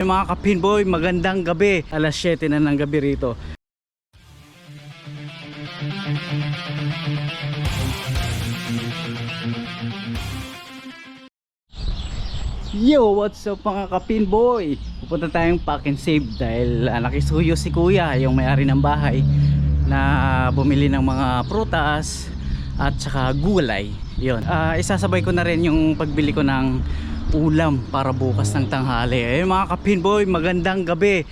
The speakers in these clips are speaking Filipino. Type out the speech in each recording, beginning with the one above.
Mga kapinboy, magandang gabi. Alas 7 na ng gabi rito. Yo, what's up mga kapinboy? Pupunta tayong Pack and Save dahil nakisuyo si kuya, yung may-ari ng bahay, na bumili ng mga prutas at saka gulay. Yun, isasabay ko na rin yung pagbili ko ng ulam para bukas ng tanghali. Ayun mga kapinboy, magandang gabi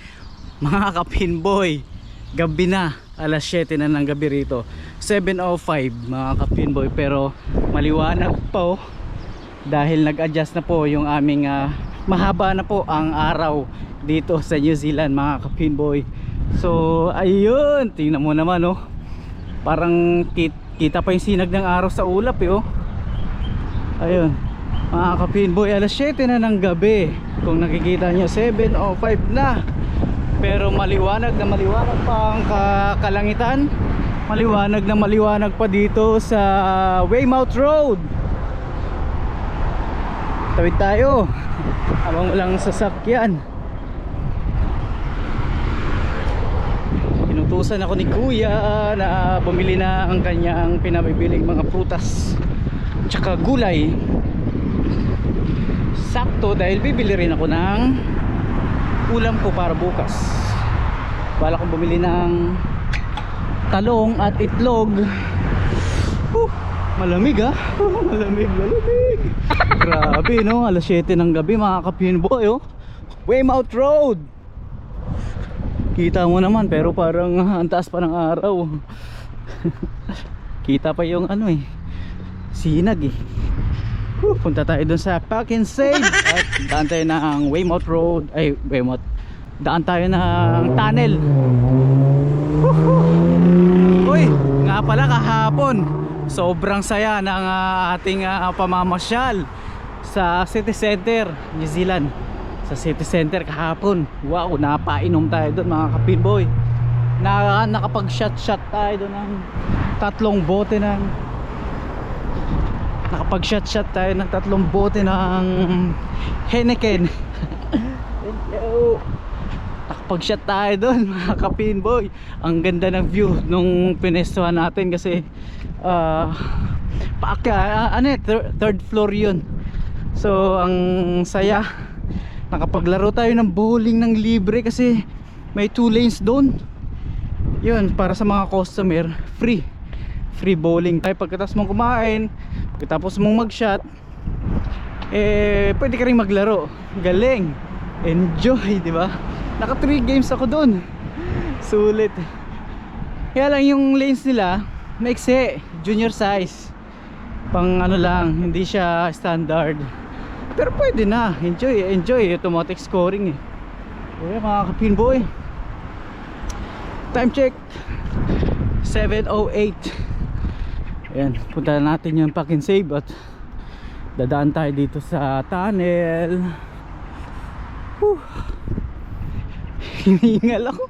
mga kapinboy. Gabi na, alas 7 na ng gabi rito, 7:05 mga kapinboy, pero maliwanag pa dahil nag-adjust na po yung aming mahaba na po ang araw dito sa New Zealand mga kapinboy. So ayun, tingnan mo naman parang kita pa yung sinag ng araw sa ulap ayun mga kapinboy, alas 7 na ng gabi. Kung nakikita nyo, 7:05 na, pero maliwanag na maliwanag pa ang kalangitan. Maliwanag na maliwanag pa dito sa Weymouth Road. Tawid tayo habang walang sasakyan. Inutusan ako ni kuya na bumili na ang kanyang pinabibiling mga prutas tsaka gulay. Sakto dahil bibili rin ako ng ulam ko para bukas. Bala kong bumili ng talong at itlog. Malamig malamig. Grabe alas 7 ng gabi mga kapinboy. Weymouth Road. Kita mo naman, pero parang ang taas pa ng araw. Kita pa yung sinag punta tayo dun sa Pack and Save at daan tayo ng Weymouth Road. Daan tayo ng tunnel. Uy, nga pala kahapon sobrang saya ng ating pamamasyal sa City Center, New Zealand. Sa City Center kahapon, wow, napainom tayo doon mga kapinboy. Nakapag-shot tayo doon ng tatlong bote ng Heineken. Nakapag-shot tayo doon mga kapinboy. Ang ganda ng view nung pinestuhan natin kasi third floor yun. So ang saya, nakapaglaro tayo ng bowling ng libre kasi may 2 lanes doon. Yun, para sa mga customer, free bowling tayo. Pagkatapos mong kumain, pagkatapos mong mag-shot, pwede ka rin maglaro. Galing, enjoy, di ba? Naka 3 games ako doon. Sulit. Kaya lang yung lanes nila maiksi, junior size, pang lang, hindi siya standard. Pero pwede na, enjoy automatic scoring mga kapinboy. Time check 7:08. Ayan, punta natin yung Pack and Save at dadaan tayo dito sa tunnel. Hinihingal ako,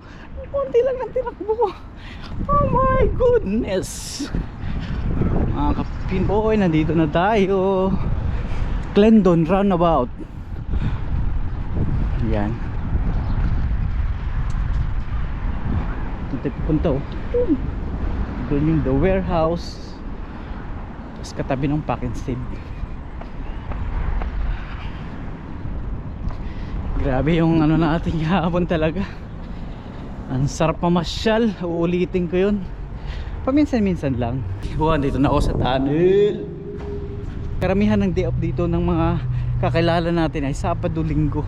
konti lang ang tinakbo ko. Oh my goodness mga kapinboy, nandito na tayo, Glendon Roundabout. Yan, punta doon yung The Warehouse, tapos katabi ng Pack and Save. Grabe yung natin kahapon talaga. Ang sarap mamasyal, uulitin ko yun paminsan-minsan lang. Dito na ako sa tunnel. Karamihan ng day off dito ng mga kakilala natin ay Sabado Linggo.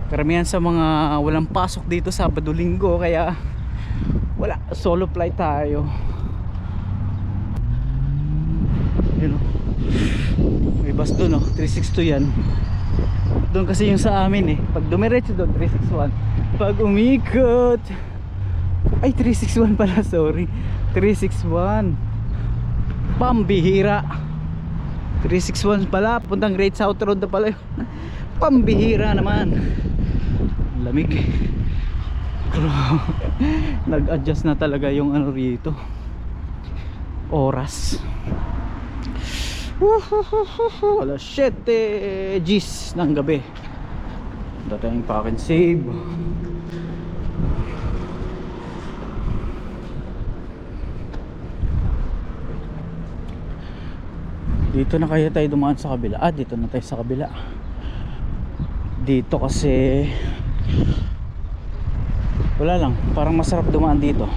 Karamihan sa mga walang pasok dito Sabado Linggo, kaya wala, solo flight tayo. May bus doon 362 yan. Doon kasi yung sa amin pag dumiretso doon 361, pag umikot ay 361 pala, sorry, 361 pambihira. 361 pala, puntang Great South Road na pala yun. Pambihira naman, lamig. Nag-adjust na talaga yung rito, oras. Alas 7 G's ng gabi. Punta tayong pack and save. Dito na kaya tayo dumaan sa kabila. Dito na tayo sa kabila. Dito kasi wala lang, parang masarap dumaan dito.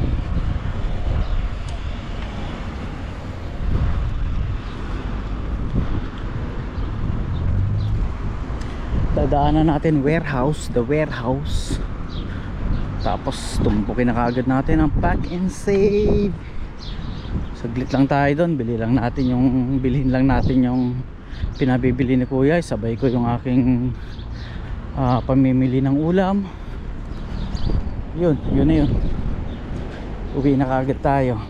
Dadaanan natin warehouse, the warehouse. Tapos tumpukin na kaagad natin ang pack and save. Saglit lang tayo doon, bilhin lang natin yung pinabibili ni Kuya. Sabay ko yung aking pamimili ng ulam. Yun na yun. Uwi na kaagad tayo.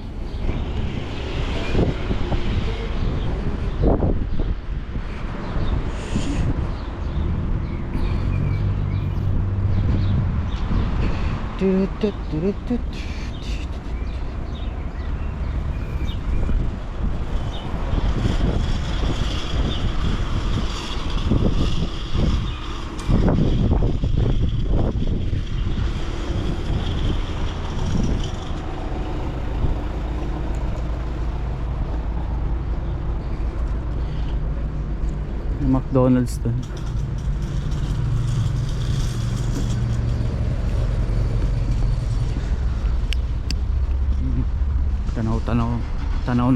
McDonald's dun.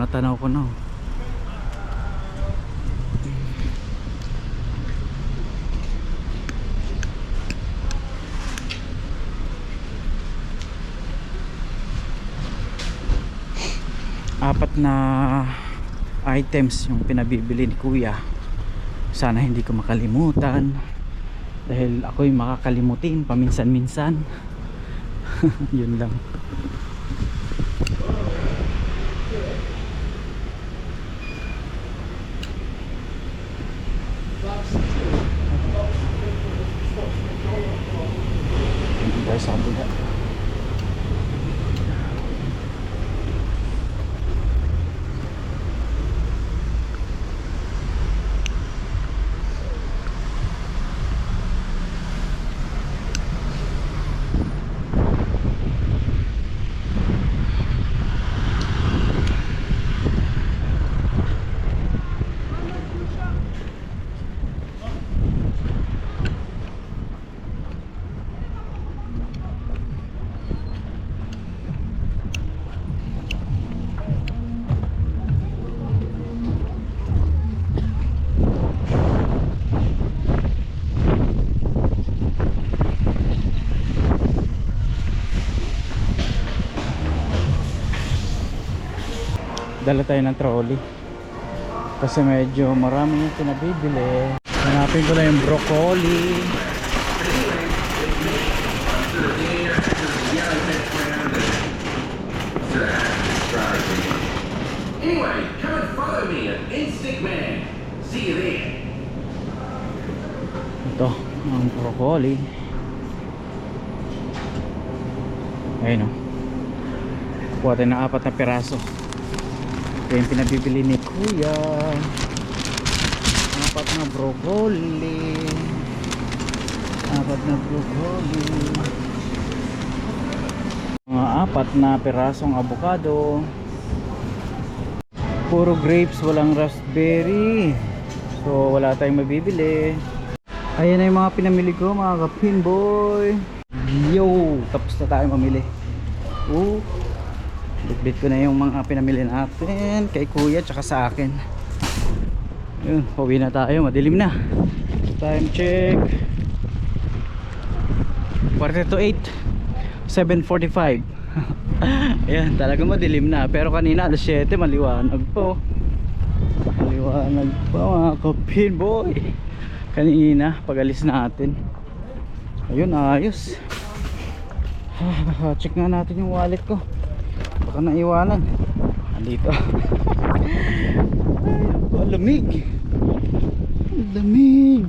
Tanaw ko na. Apat na items yung pinabibili ni Kuya. Sana hindi ko makalimutan dahil ako'y makakalimutin paminsan-minsan. Yun lang. Hindi tayo sa kabila. Dala tayo ng trolley kasi medyo marami yung pinabibili. Hanapin ko na yung broccoli. Anyway, come and follow me at Instinct Man. See you there. Ito ang broccoli. Ayun o. Kuha tayo ng 4 na piraso. Ito yung pinabibili ni Kuya. 4 na broccoli. 4 na broccoli. Mga 4 na pirasong avocado. Puro grapes, walang raspberry. So wala tayong mabibili. Ayan na yung mga pinamili ko, mga ka-pinboy. Yo! Tapos na tayo mamili. Bitbit ko na yung mga pinamili natin kay Kuya tsaka sa akin. Yun, pauwi na tayo, madilim na. Time check 8:45, 7:45. Ayan, talaga madilim na. Pero kanina alas 7 maliwanag po. Maliwanag pa mga ka-pinboy. Kanina pag alis natin. Ayun, ayos. Check nga natin yung wallet ko. Baka naiwanan. Andito. Ay, ang lamig. Ang lamig.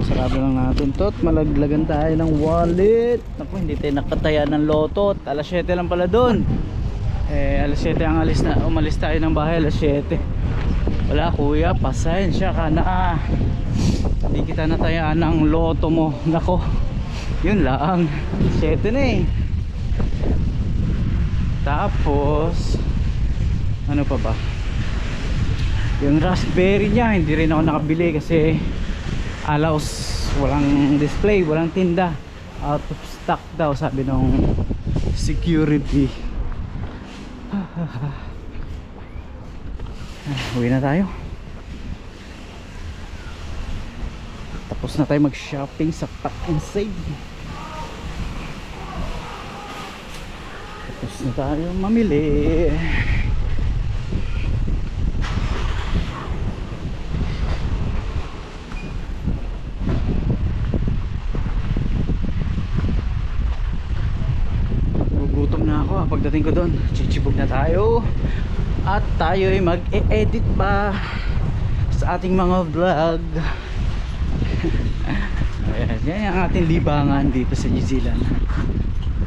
Sarado lang natin to at malaglagan tayo ng wallet. Naku, hindi tayo nakataya ng loto. Alas 7 lang pala doon. Alas 7 ang umalis tayo ng bahay, alas 7. Wala Kuya, pasensya ka na. kita na tayo ng loto mo. Nako, yun lang, 7 na eh. Tapos ano pa ba, yung raspberry niya hindi rin ako nakabili kasi alaos, walang display, walang tinda, out of stock daw sabi ng security. Uwi na tayo. Tapos na tayo mag shopping sa Pack and Save. Tapos na tayo mamili. Gugutom na ako pagdating ko doon. Chichibog na tayo. At tayo ay mag-e-edit pa sa ating mga vlog. Ayan, yan ang ating libangan dito sa New Zealand,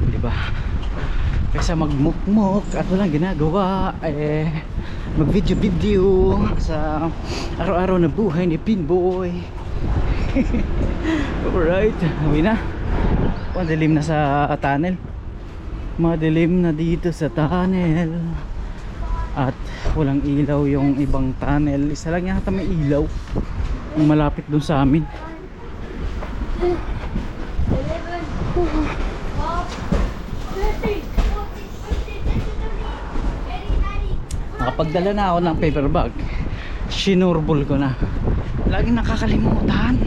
diba? Kaysa magmukmok at walang ginagawa, mag video sa araw-araw na buhay ni Pinboy. Alright, uwi na. Madilim na sa tunnel. Madilim na dito sa tunnel. At walang ilaw yung ibang tunnel. Isa lang yata may ilaw yung malapit dun sa amin. Nakapagdala na ako ng paper bag. Sinurbol ko na. Laging nakakalimutan.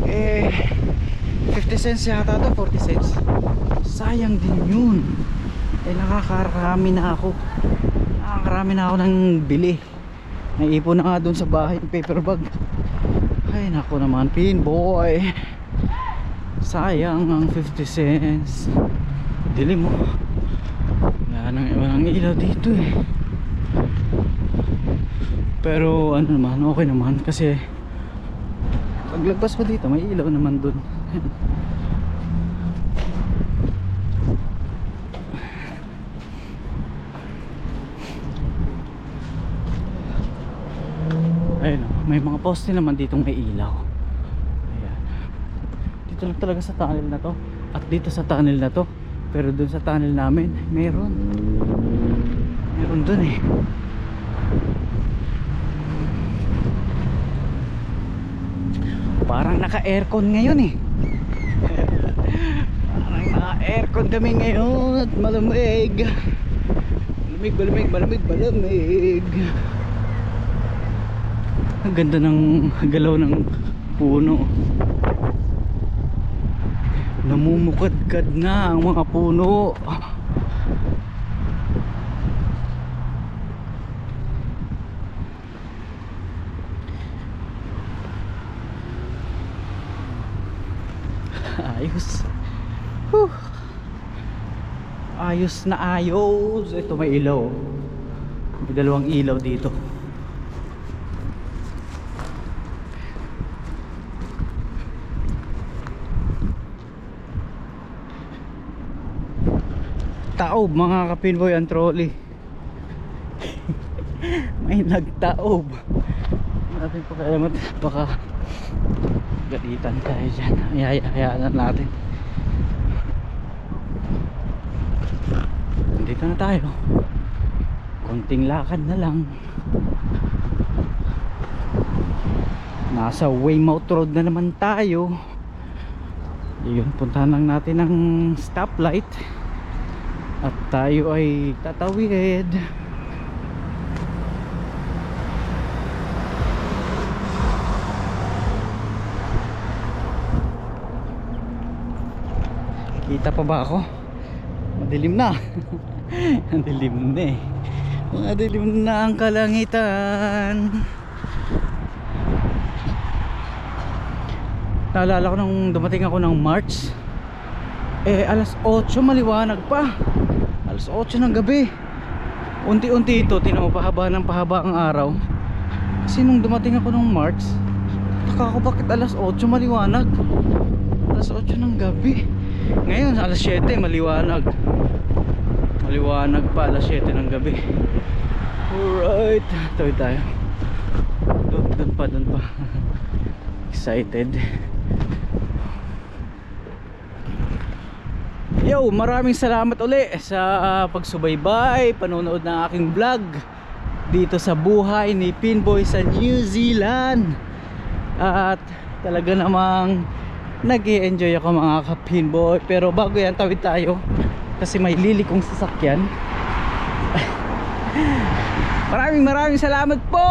50 cents yata to, 40 cents. Sayang din yun. Nakakarami na ako. Nakakarami na ako ng bili. Naipon na nga dun sa bahay yung paper bag. Ay naku naman, Pinboy. Sayang ang 50 cents. Dilim mo. Walang ilaw dito eh. Pero ano naman, okay naman kasi paglagpas ko dito may ilaw naman dun. Ayun, may mga poste naman ditong may ilaw. Ayan. Dito lang talaga sa tunnel na to. At dito sa tunnel na to. Pero dun sa tunnel namin meron dun eh. Parang naka-aircon ngayon eh. Parang naka-aircon kami ngayon at malamig. Malamig. Ang ganda ng galaw ng puno. Namumukadkad na ang mga puno. Ayos. Ayos na ayos. Ito may ilaw. May dalawang ilaw dito. Taob mga ka-Pinboy ang trolley. May nagtaob. Natin pa kaya baka galitan tayo dyan. Hayaan natin. Nandito na tayo. Konting lakad na lang. Nasa Weymouth Road na naman tayo. Yun, puntahan lang natin ang stoplight. At tayo ay tatawid. Kita pa ba ako? Madilim na. Madilim na eh. Madilim na ang kalangitan. Naalala ko nung dumating ako ng March, alas 8 maliwanag pa. Alas 8 ng gabi. Unti-unti ito, tinan mo, pahaba ng pahaba ang araw. Kasi nung dumating ako nung March, taka ko bakit alas 8 maliwanag. Alas 8 ng gabi. Ngayon alas 7 maliwanag. Maliwanag pa alas 7 ng gabi. Alright, tawid tayo. Doon pa Excited. Yo, maraming salamat uli sa pagsubaybay, panonood ng aking vlog dito sa buhay ni Pinboy sa New Zealand. At talaga namang nag-i-enjoy ako mga ka-Pinboy. Pero bago yan, tawid tayo kasi may lilikong sasakyan. Maraming salamat po.